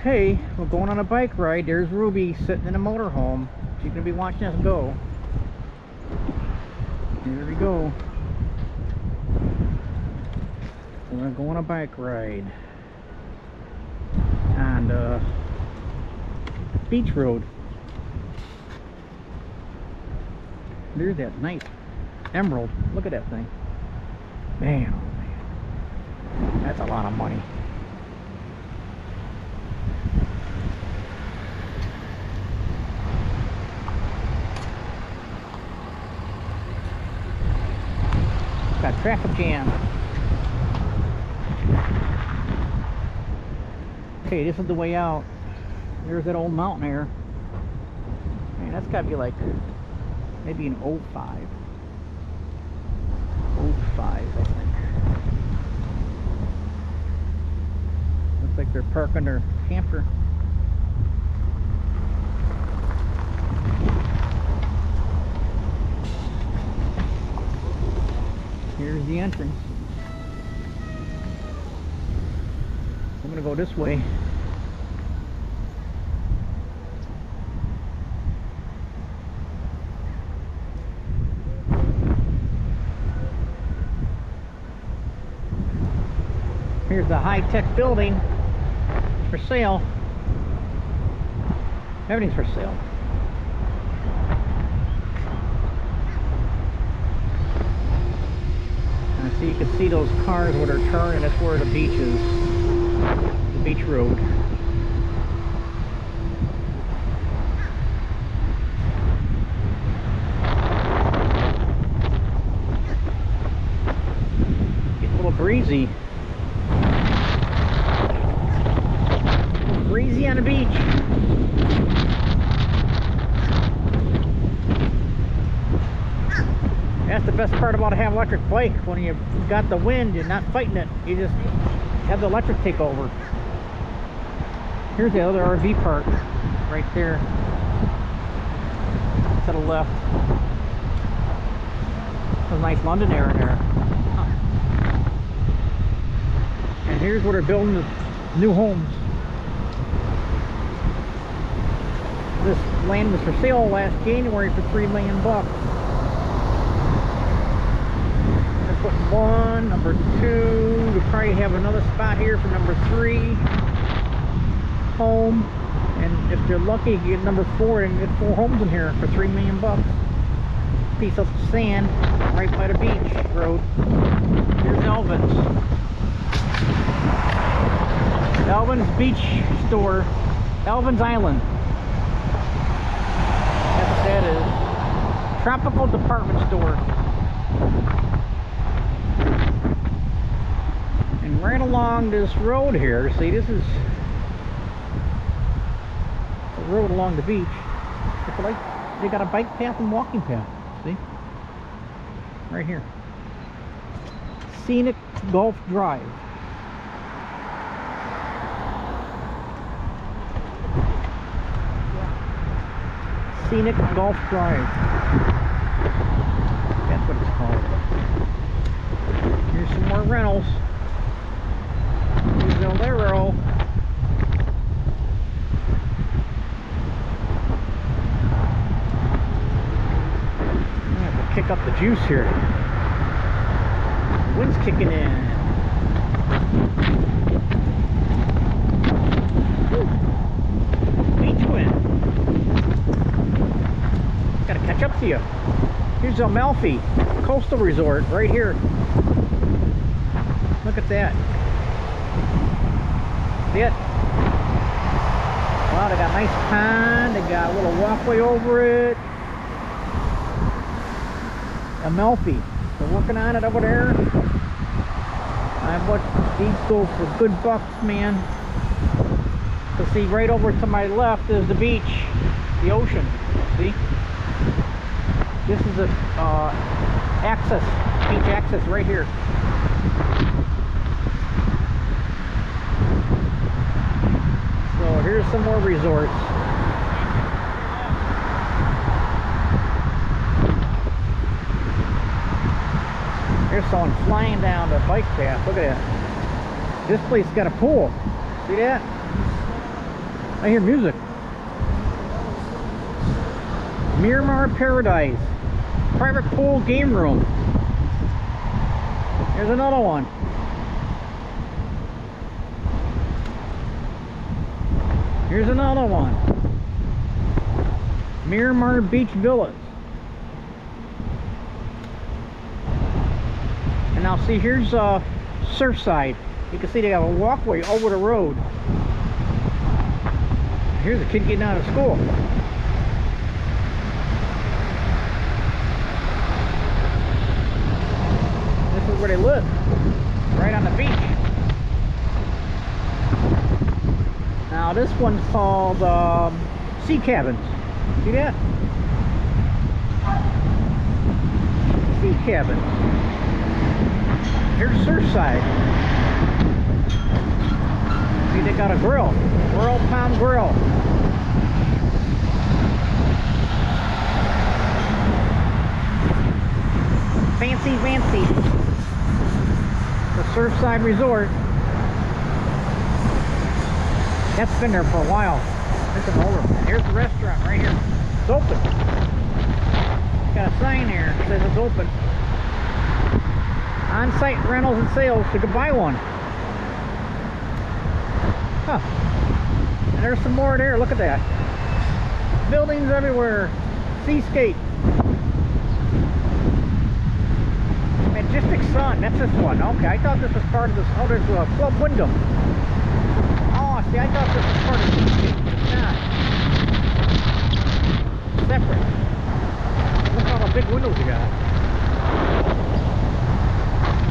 Okay, we're going on a bike ride. There's Ruby sitting in a motorhome. She's gonna be watching us go. Here we go. We're gonna go on a bike ride on Beach Road. There's that nice emerald. Look at that thing. Man, oh man, that's a lot of money. Got traffic jam. Okay, this is the way out. There's that old mountain there. Man, that's gotta be like maybe an 05. 05, I think. Looks like they're parking their camper. Here's the entrance. I'm gonna go this way. Here's the high-tech building for sale. Everything's for sale. So you can see those cars where they're turning. That's where the beach is. The beach road. Getting a little breezy. A little breezy on the beach. That's the best part about having an electric bike. When you got the wind, you're not fighting it. You just have the electric take over. Here's the other RV park right there to the left. There's a nice London air in there. And here's where they're building the new homes. This land was for sale last January for $3 million. Putting one, number two. We probably have another spot here for number 3 home, and if they're lucky, you get number 4 and get 4 homes in here for $3 million. Piece of sand right by the beach road. Here's Elvin's. Elvin's Beach Store. Elvin's Island. That's what that is. Tropical Department Store. And right along this road here, see, this is the road along the beach. It's like they got a bike path and walking path. See? Right here. Scenic Golf Drive. Scenic Golf Drive. That's what it's called. Here's some more rentals. Here's the arrow. I have to kick up the juice here. The wind's kicking in. Woo. Beach wind. Gotta catch up to you. Here's Amalfi Coastal Resort right here. Look at that. See it? Wow, they got a nice pond. They got a little walkway over it. Amalfi. They're working on it over there. I watched these go for good bucks, man. So see, right over to my left is the beach, the ocean. See? This is a access, beach access right here. So here's some more resorts. There's someone flying down the bike path. Look at that. This place got a pool. See that? I hear music. Miramar Paradise. Private pool game room. Here's another one. Here's another one. Miramar Beach Villas. And now see, here's Surfside. You can see they have a walkway over the road. Here's a kid getting out of school. This is where they live, right on the beach. Now this one's called Sea Cabins. See that? Sea Cabins. Here's Surfside. See, they got a grill. World Palm Grill. Fancy. The Surfside Resort. That's been there for a while. It's an older one. Here's the restaurant right here. It's open. Got a sign there that says it's open. On-site rentals and sales, so you can buy one. Huh. And there's some more there. Look at that. Buildings everywhere. Seascape. Majestic Sun. That's this one. Okay, I thought this was part of this. Oh, there's a Club Wyndham. Oh, see, I thought this was part of Seascape. It's not. Separate. Look at all the big windows you got.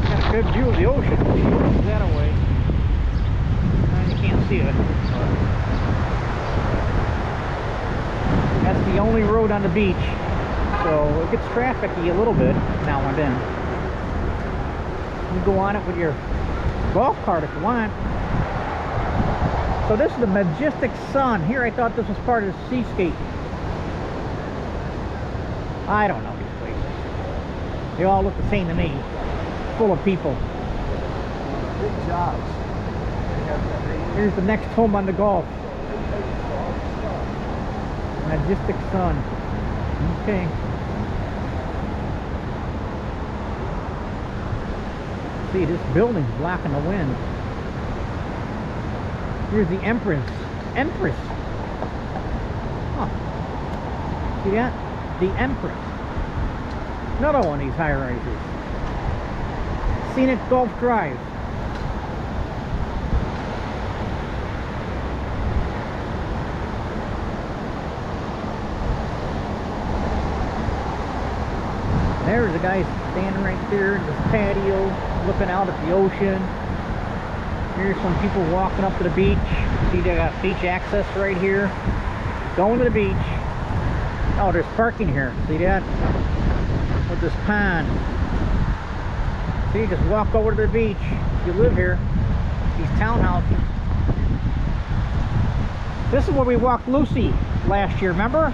Got a good view of the ocean. The ocean's that away. You can't see it. That's the only road on the beach, so it gets trafficy a little bit now and then. You go on it with your golf cart if you want. So this is the Majestic Sun. Here I thought this was part of the Seascape. I don't know these places. They all look the same to me. Full of people. Big jobs. Here's the next home on the Gulf. Majestic Sun. Okay. See, this building's blocking the wind. Here's the Empress. Huh. See that? The Empress. Another one of these high rises. Scenic Gulf Drive. There's a guy standing right there in this patio, looking out at the ocean. Here's some people walking up to the beach. See, they got beach access right here. Going to the beach. Oh, there's parking here. See that? With this pond. See, you just walk over to the beach. If you live here, these townhouses. This is where we walked Lucy last year, remember?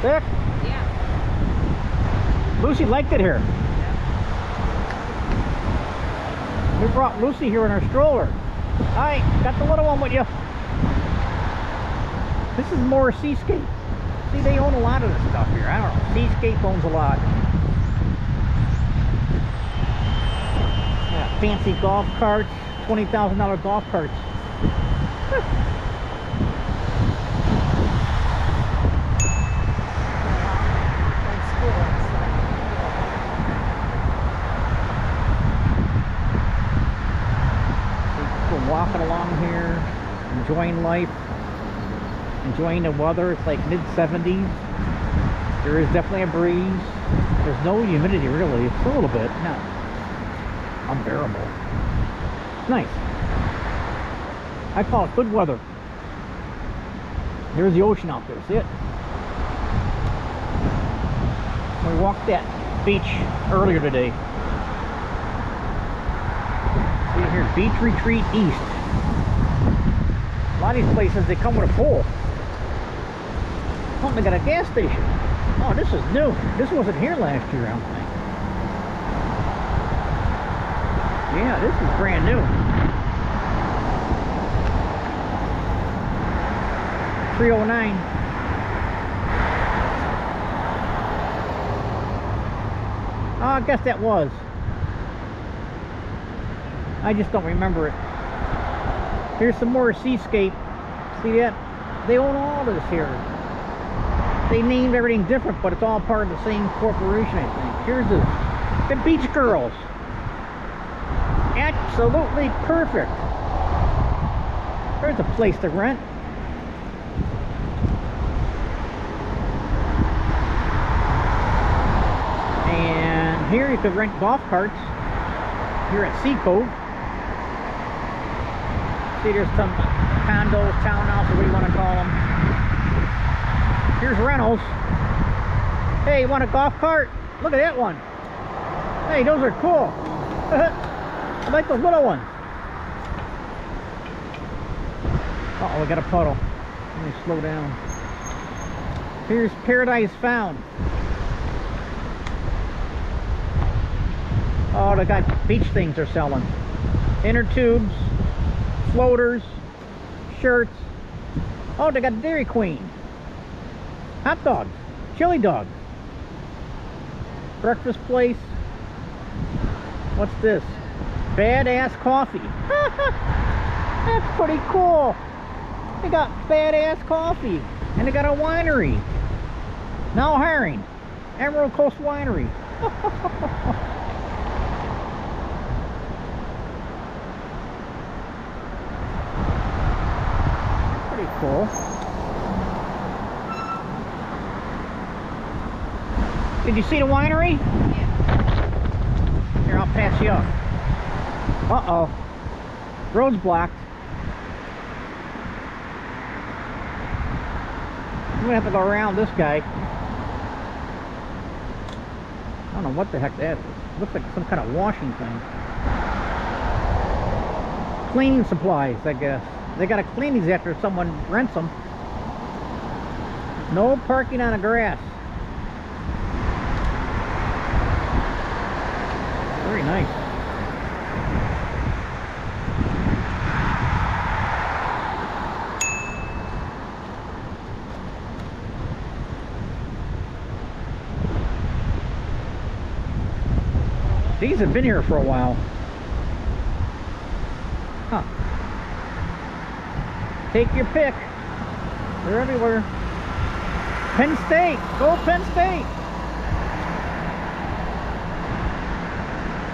Dick? Yeah. Lucy liked it here. We brought Lucy here in our stroller. Hi, got the little one with you. This is more Seascape. See, they own a lot of this stuff here. I don't know. Seascape owns a lot. Yeah, fancy golf carts. $20,000 golf carts. Walking along here, enjoying life, enjoying the weather. It's like mid-70s. There is definitely a breeze. There's no humidity really. It's a little bit, not unbearable. It's nice. I call it good weather. There's the ocean out there. See it? We walked that beach earlier today. Here, Beach Retreat East. A lot of these places, they come with a pool. Oh, they got a gas station. Oh, this is new. This wasn't here last year, I don't think. Yeah, this is brand new. 309. Oh, I guess that was. I just don't remember it. Here's some more seascape. See that? They own all this here. They named everything different, but it's all part of the same corporation, I think. Here's the Beach Girls. Absolutely perfect. There's a place to rent. And here you could rent golf carts. Here at Sea Cove. See, there's some condos, townhouses, what do you want to call them. Here's rentals. Hey, you want a golf cart? Look at that one. Hey, those are cool. I like those little ones. Uh-oh, we got a puddle. Let me slow down. Here's Paradise Found. Oh, they got beach things they're selling. Inner tubes, floaters, shirts. Oh, they got Dairy Queen. Hot dogs, chili dogs. Breakfast place. What's this? Badass coffee. That's pretty cool. They got badass coffee. And they got a winery. Now hiring. Emerald Coast Winery. Pretty cool. Did you see the winery? Yeah. Here, I'll pass you up. Uh-oh. Road's blocked. I'm gonna have to go around this guy. I don't know what the heck that is. Looks like some kind of washing thing. Cleaning supplies, I guess. They gotta clean these after someone rents them. No parking on the grass. Very nice. These have been here for a while. Huh. Take your pick. They're everywhere. Penn State. Go Penn State.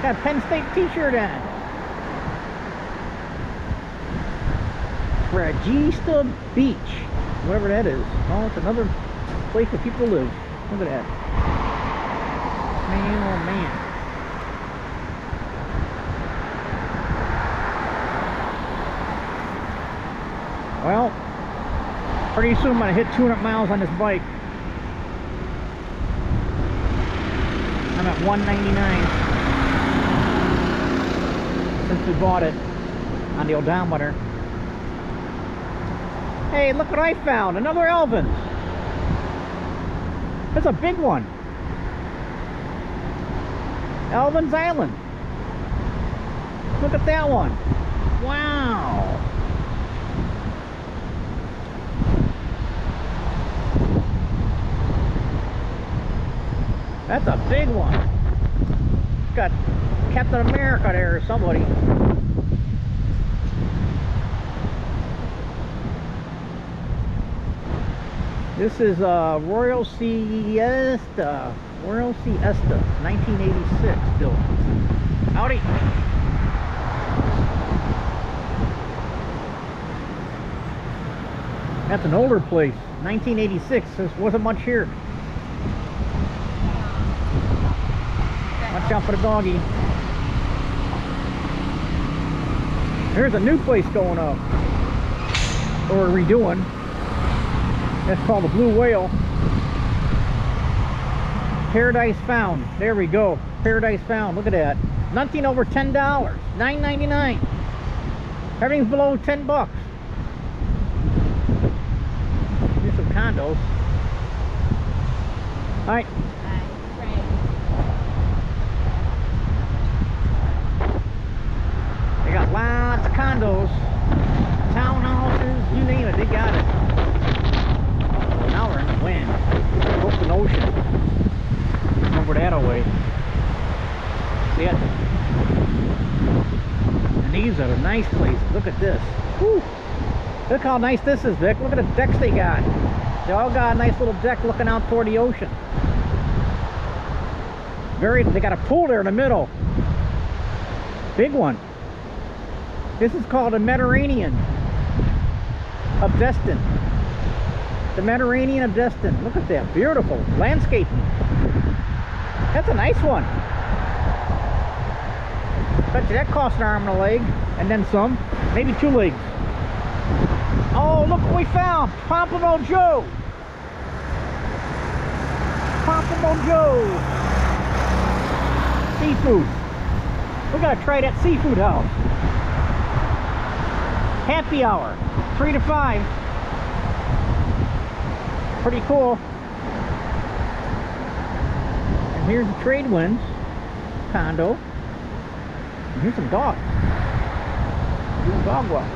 Got a Penn State t-shirt on. Fragista Beach. Whatever that is. Oh, it's another place where people live. Look at that. Man, oh man. Well, pretty soon I'm going to hit 200 miles on this bike. I'm at 199 since we bought it on the odometer. Hey, look what I found. Another Elvin's. That's a big one. Elvin's Island. Look at that one. Wow. That's a big one. Got Captain America there or somebody. This is Royal Siesta. Royal Siesta, 1986 built. Howdy. That's an older place. 1986. There wasn't much here. Watch out for the doggy. There's a new place going up. Or redoing. That's called the Blue Whale. Paradise Found. There we go. Paradise Found. Look at that. Nothing over $10. $9.99. Everything's below 10 bucks. Here's some condos. Alright. They got lots of condos, townhouses, you name it, they got it. nice places. Look at this. Woo. Look how nice this is, Vic. Look at the decks they got. They all got a nice little deck looking out toward the ocean. They got a pool there in the middle. Big one. This is called the Mediterranean of Destin. The Mediterranean of Destin. Look at that. Beautiful. Landscaping. That's a nice one. Bet you that costs an arm and a leg. And then some. Maybe 2 legs. Oh, look what we found. Pompano Joe. Pompano Joe. Seafood. We gotta try that seafood house. Happy hour. 3 to 5. Pretty cool. And here's the Trade Winds condo. And here's some dogs. Doing dog walk.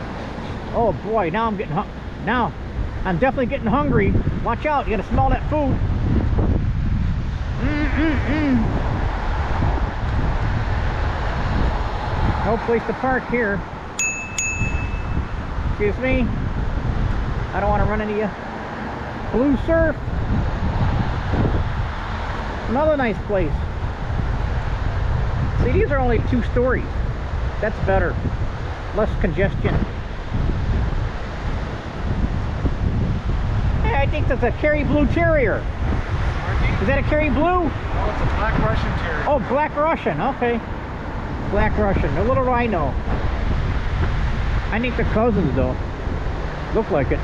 Oh boy, now I'm getting now I'm definitely getting hungry. Watch out, you gotta smell that food. No place to park here. Excuse me. I don't want to run into you. Blue Surf. Another nice place. See, these are only 2 stories. That's better. Less congestion. Hey, I think that's a Kerry Blue Terrier. Is that a Kerry Blue? Oh, it's a Black Russian Terrier. Oh, Black Russian. Okay. Black Russian. A little rhino. I think they're cousins, though. Look like it.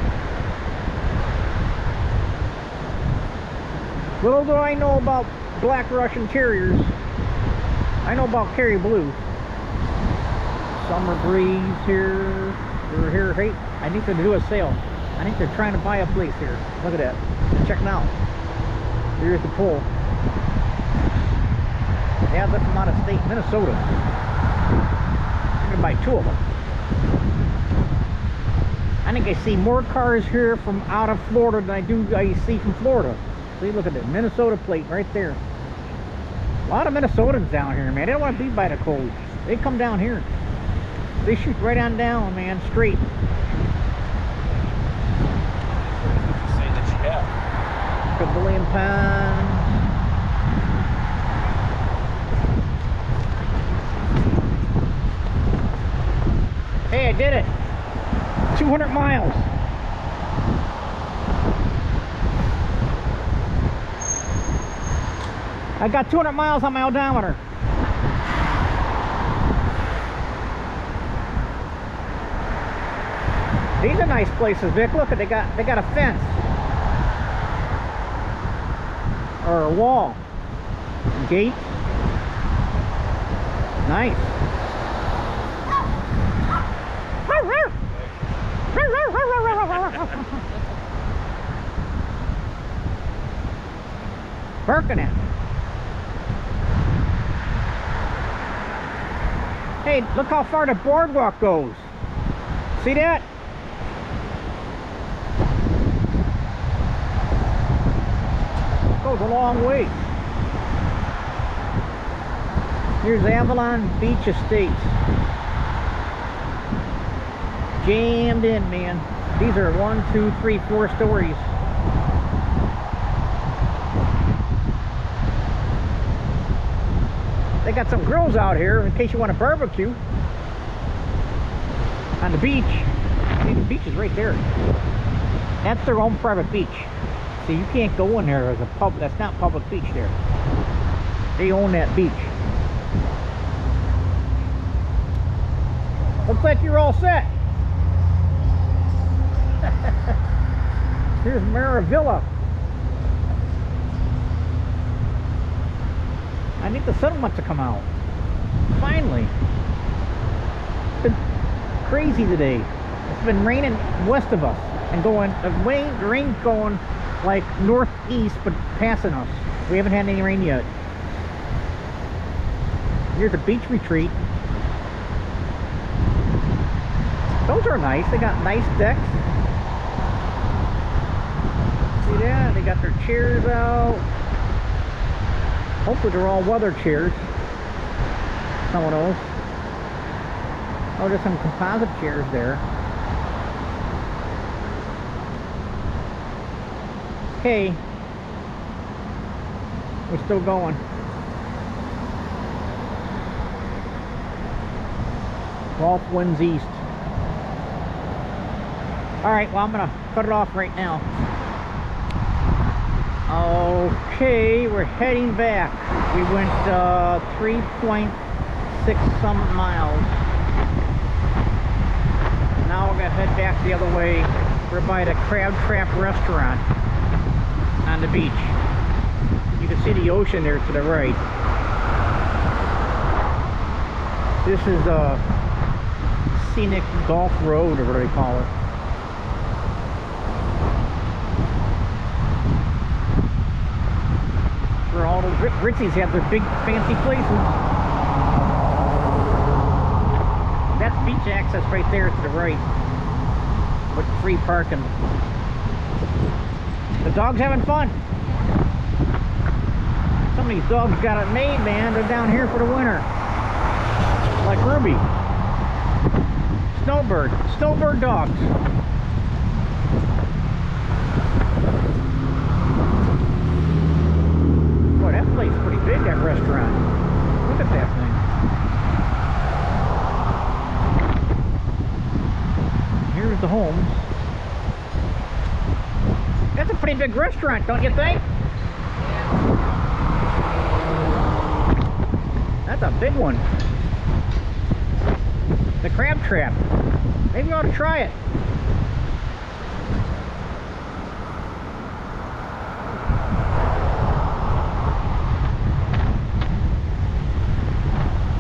Little do I know about Black Russian Terriers. I know about Kerry Blue. Summer breeze here. They're here. Hey, I think they're doing a sale. I think they're trying to buy a place here. Look at that. Check it out. Here's the pool. Yeah, they're from out of state, Minnesota. I'm gonna buy 2 of them. I think I see more cars here from out of Florida than I see from Florida. See, look at that Minnesota plate right there. A lot of Minnesotans down here, man. They don't want to be by the cold. They come down here. They shoot right on down, man, straight. What you say that you have? Pavilion Pond. Hey, I did it. 200 miles. I got 200 miles on my odometer. These are nice places, Vic. Look, they got a fence or a wall, gate. Nice. Barking at me. Hey, look how far the boardwalk goes. See that? Goes a long way. Here's Avalon Beach Estates. Jammed in, man. These are 1, 2, 3, 4 stories. They got some grills out here in case you want to barbecue on the beach. See, the beach is right there. That's their own private beach. See, you can't go in there as a pub. That's not public beach there. They own that beach. Looks like you're all set. Here's Maravilla. I think the sun wants to come out. Finally. It's been crazy today. It's been raining west of us and going, the rain's going like northeast but passing us. We haven't had any rain yet. Here's a beach retreat. Those are nice. They got nice decks. See that? They got their chairs out. Hopefully they're all weather chairs. Some of those. Oh, there's some composite chairs there. Okay. We're still going. Golf winds east. Alright, well, I'm gonna cut it off right now. Okay, we're heading back. We went 3.6 some miles. Now we're gonna head back the other way. We're by the Crab Trap restaurant on the beach. You can see the ocean there to the right. This is a scenic golf road, or what do they call it. Where all the Ritzies have their big fancy places. That's beach access right there to the right, with free parking. The dog's having fun. Some of these dogs got it made, man. They're down here for the winter. Like Ruby. Snowbird dogs. Boy, that place is pretty big, that restaurant. Look at that thing. Here's the homes. That's a pretty big restaurant, don't you think? That's a big one. The Crab Trap. Maybe we ought to try it.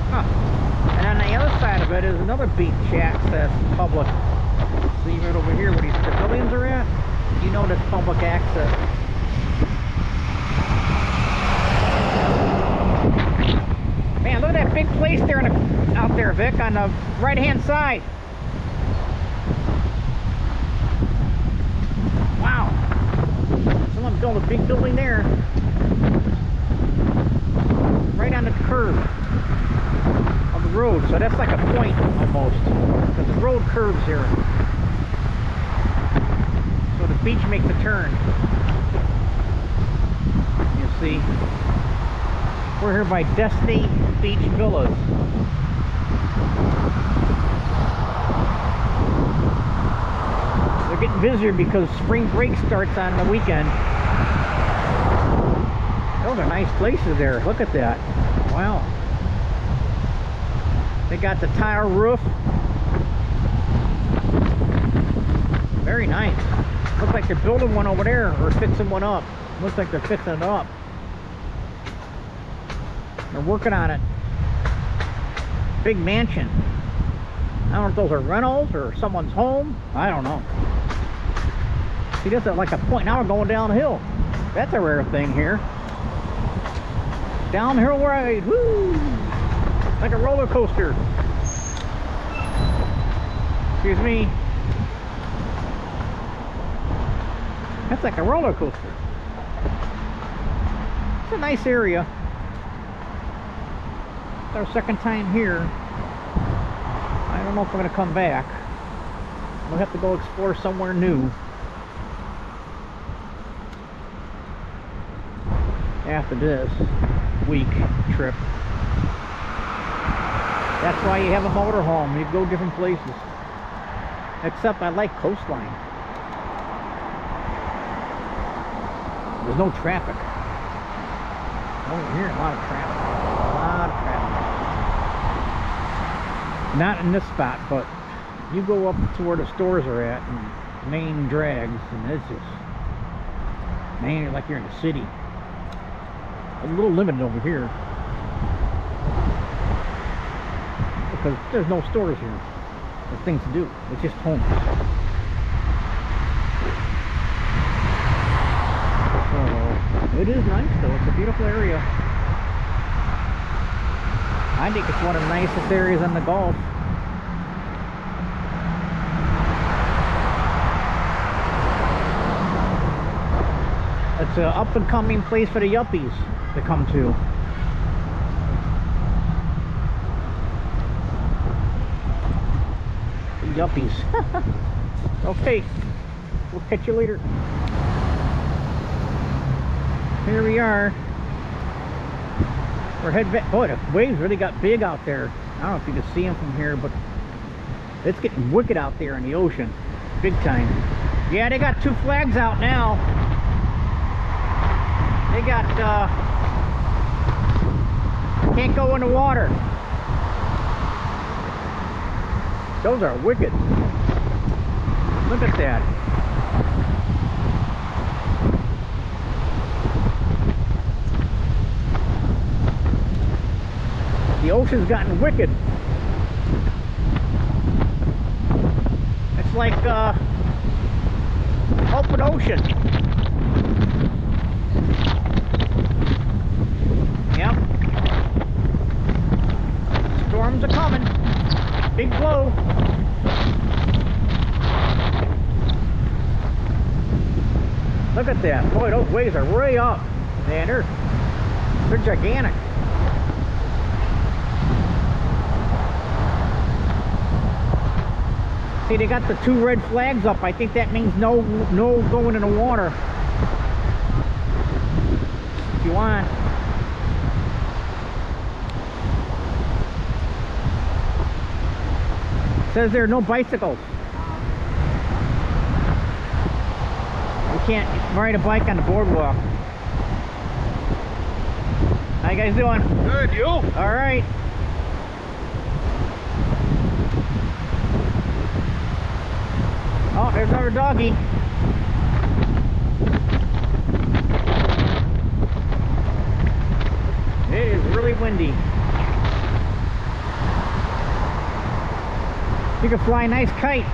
Huh. And on the other side of it is another beach access public. See right over here where these pavilions are at? You know that's public access. Man, look at that big place there out there, Vic, on the right-hand side. Wow. Someone built a big building there. Right on the curve of the road. So that's like a point almost. Because the road curves here. So the beach makes a turn. You see. We're here by Destiny Beach Villas. They're getting busier because spring break starts on the weekend. Those are nice places there. Look at that. Wow. They got the tile roof. Very nice. Looks like they're building one over there or fixing one up. Looks like they're fixing it up. They're working on it. Big mansion. I don't know if those are rentals or someone's home. I don't know. See, that's like a point. Now we're going downhill. That's a rare thing here. Downhill ride. Woo! Like a roller coaster. Excuse me. That's like a roller coaster. It's a nice area. It's our second time here. I don't know if we're going to come back. We'll have to go explore somewhere new after this week trip. That's why you have a motorhome. You go different places. Except I like coastline. There's no traffic. Over here, a lot of traffic. A lot of traffic. Not in this spot, but you go up to where the stores are at and main drags, and it's just, man, like you're in the city. A little limited over here because there's no stores here. There's things to do. It's just homes. So it is nice though. It's a beautiful area. I think it's one of the nicest areas in the Gulf. It's an up and coming place for the yuppies to come to. Yuppies. Okay, we'll catch you later. Here we are. We're heading back. Boy, the waves really got big out there. I don't know if you can see them from here, but it's getting wicked out there in the ocean. Big time. Yeah, they got 2 flags out now. They got, can't go in the water. Those are wicked. Look at that. The ocean's gotten wicked. It's like open ocean. Yep. Storms are coming. Big blow. Look at that. Boy, those waves are way up. Man, they're gigantic. See, they got the 2 red flags up. I think that means no going in the water. If you want. It says there are no bicycles. You can't ride a bike on the boardwalk. How you guys doing? Good, you? All right. Oh, there's another doggy. It is really windy. You can fly a nice kite.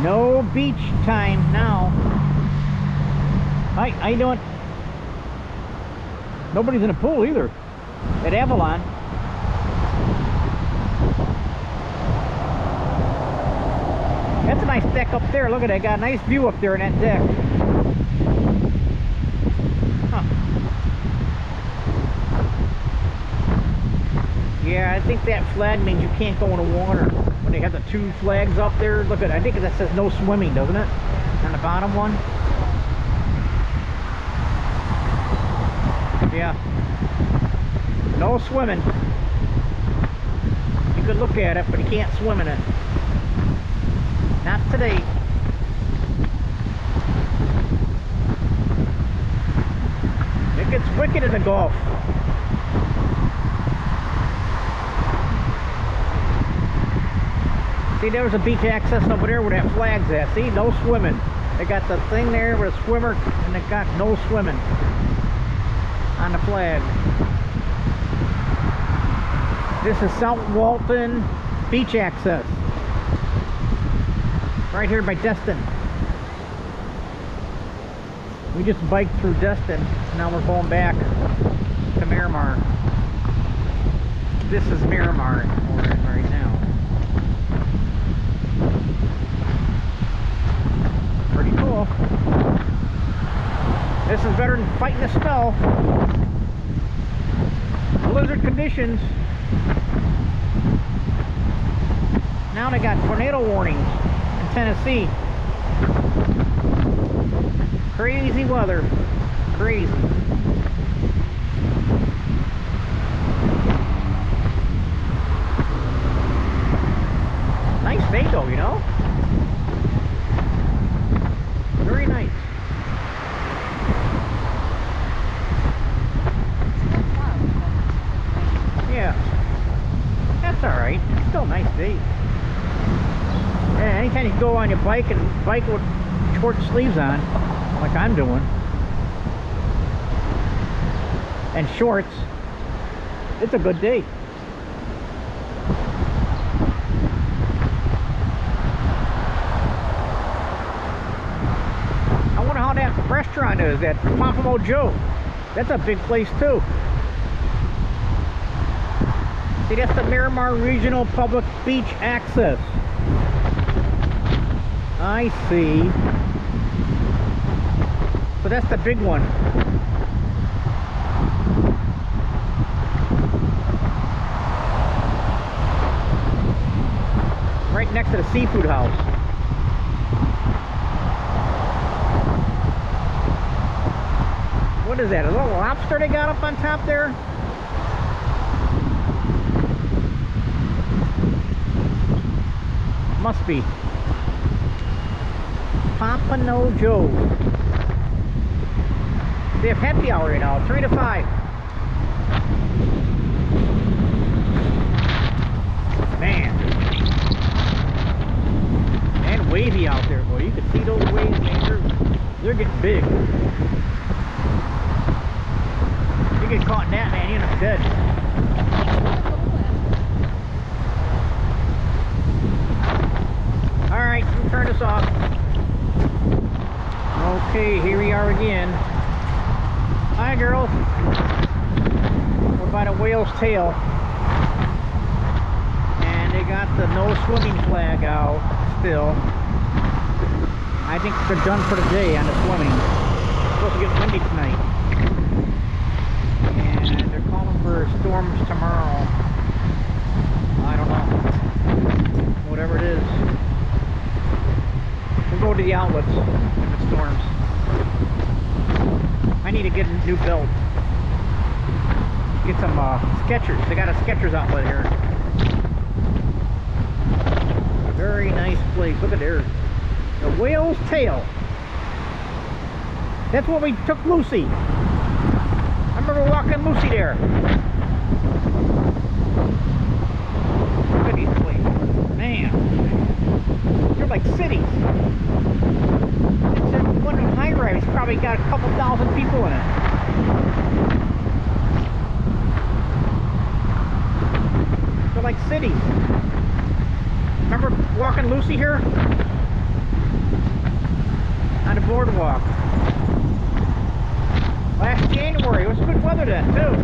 No beach time now. Hi, how you doing? Nobody's in the pool either at Avalon. That's a nice deck up there. Look at that. Got a nice view up there in that deck. Huh. Yeah, I think that flag means you can't go in the water. When they have the 2 flags up there, look at, I think that says no swimming, doesn't it? On the bottom one. Yeah. No swimming. You could look at it, but you can't swim in it. Not today. It gets wicked in the Gulf. See, there was a beach access over there where that flag's at. See, no swimming. They got the thing there with a swimmer, and they got no swimming on the flag. This is South Walton beach access. Right here by Destin. We just biked through Destin. Now we're going back to Miramar. This is Miramar we're in right now. Pretty cool. This is better than fighting the snow. Blizzard conditions. Now they got tornado warnings in Tennessee. Crazy weather. Crazy. Nice day though, you know? Very nice. Yeah. That's alright. It's still a nice day. Yeah, anytime you go on your bike and bike with short sleeves on, like I'm doing, and shorts, it's a good day. I wonder how that restaurant is, that Pompano Joe. That's a big place too. See, that's the Miramar Regional Public Beach Access. I see. So that's the big one. to the seafood house. What is that? A little lobster they got up on top there? Must be. Pompano Joe. They have happy hour right now, 3 to 5. Man. And wavy out there, boy. You can see those waves, man. They're getting big. You get caught in that, man, you're not dead. Alright, we'll turn this off. Okay, here we are again. Hi, girls. We're by the whale's tail. And they got the no swimming flag out still. I think they're done for the day on the swimming. It's supposed to get windy tonight. And they're calling for storms tomorrow. I don't know. Whatever it is. We'll go to the outlets if it storms. I need to get a new belt. Get some Skechers. They got a Skechers outlet here. Very nice place. Look at there. The whale's tail. That's where we took Lucy. I remember walking Lucy there. Look at these places. Man. They're like cities. It's in one of them high-rise. Probably got a couple thousand people in it. They're like cities. Remember walking Lucy here? On the boardwalk. Last January. It was good weather then, too.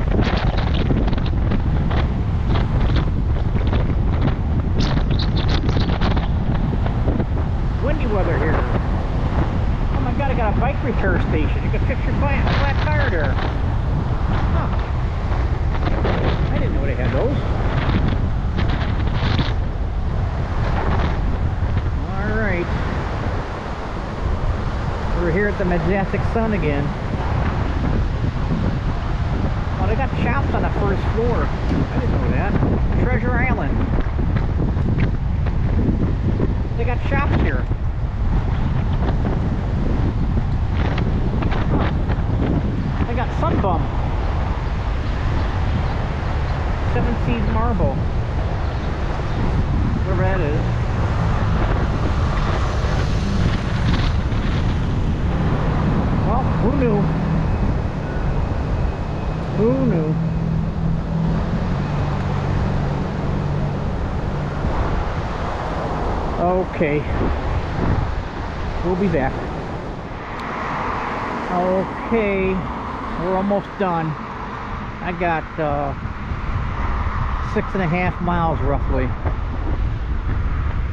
Windy weather here. Oh my god, I got a bike repair station. You can fix your flat tire there. Huh. I didn't know they had those. Alright. We're here at the Majestic Sun again. Oh, they got shops on the first floor. I didn't know that. Treasure Island. They got shops here. They got Sunbum. Seven Seas Marble. Whatever that is. Well, who knew? Who knew? Okay. We'll be back. Okay. We're almost done. I got 6.5 miles roughly.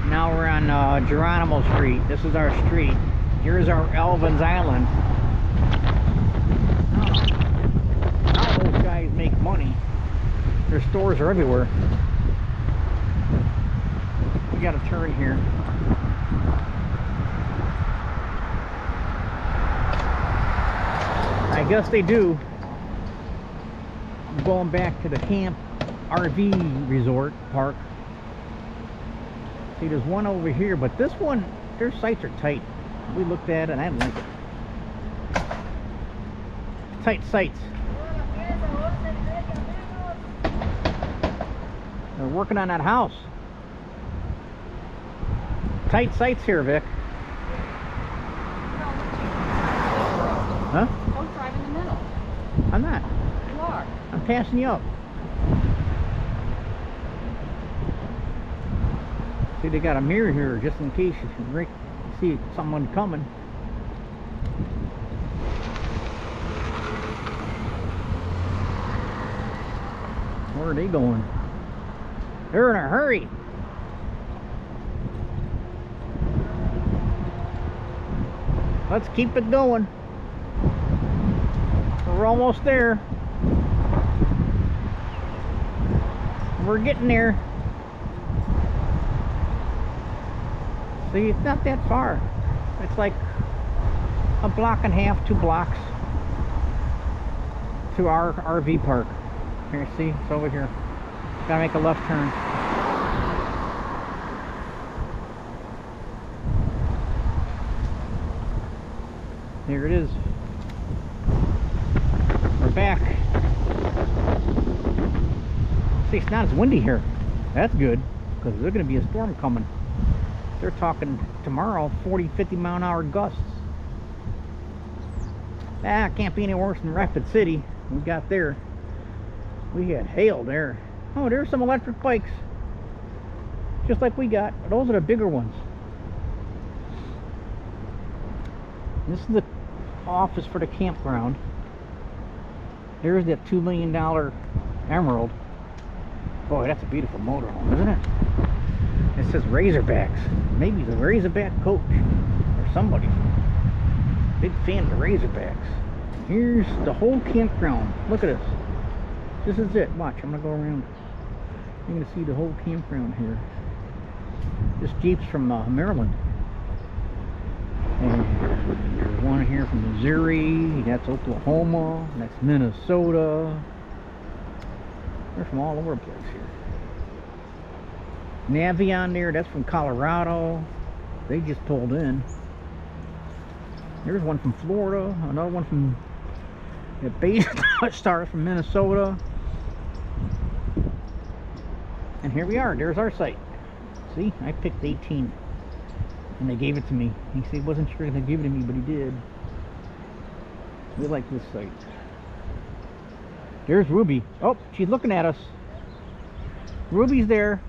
Now we're on Geronimo Street. This is our street. Here's our Elvin's Island. Now those guys make money. Their stores are everywhere. We got to turn here. I guess they do. I'm going back to the camp RV resort park. See, there's one over here, but this one, their sights are tight. We looked at it and I didn't like it. Tight sights. They're working on that house. Tight sights here, Vic. Huh? Don't drive in the middle. I'm not. You are. I'm passing you up. See, they got a mirror here just in case you see someone coming. Where are they going? They're in a hurry. Let's keep it going. We're almost there. We're getting there. See, it's not that far. It's like a block and a half, 2 blocks to our RV park. Here, see, it's over here. Gotta make a left turn. Here it is. We're back. See, it's not as windy here. That's good, because there's going to be a storm coming. They're talking tomorrow 40-50 mile an hour gusts. It can't be any worse than Rapid City. We got there. We had hail there. Oh, there's some electric bikes. Just like we got. Those are the bigger ones. This is the office for the campground. There's that $2 million Emerald. Boy, that's a beautiful motorhome, isn't it? It says Razorbacks. Maybe the Razorback coach or somebody. Big fan of the Razorbacks. Here's the whole campground. Look at this. This is it. Watch, I'm gonna go around. You're gonna see the whole campground here. This Jeep's from Maryland. And there's one here from Missouri. That's Oklahoma. That's Minnesota. They're from all over the place here. Navion there, that's from Colorado. They just pulled in. There's one from Florida. Another one from the base star from Minnesota. And here we are. There's our site. See, I picked 18. And they gave it to me. He said he wasn't sure to give it to me, but he did. We like this site. There's Ruby. Oh, she's looking at us. Ruby's there.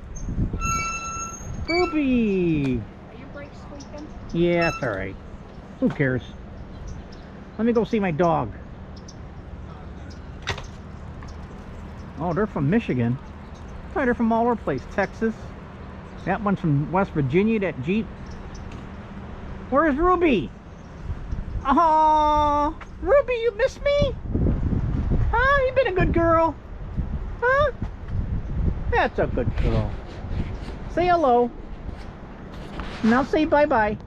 Ruby! Are your brakes squeaking? Yeah, that's alright. Who cares? Let me go see my dog. Oh, they're from Michigan. I thought they're from all over the place. Texas. That one's from West Virginia, that Jeep. Where's Ruby? Oh, Ruby, you miss me? Huh? You been a good girl? Huh? That's a good girl. Say hello. Now say bye-bye.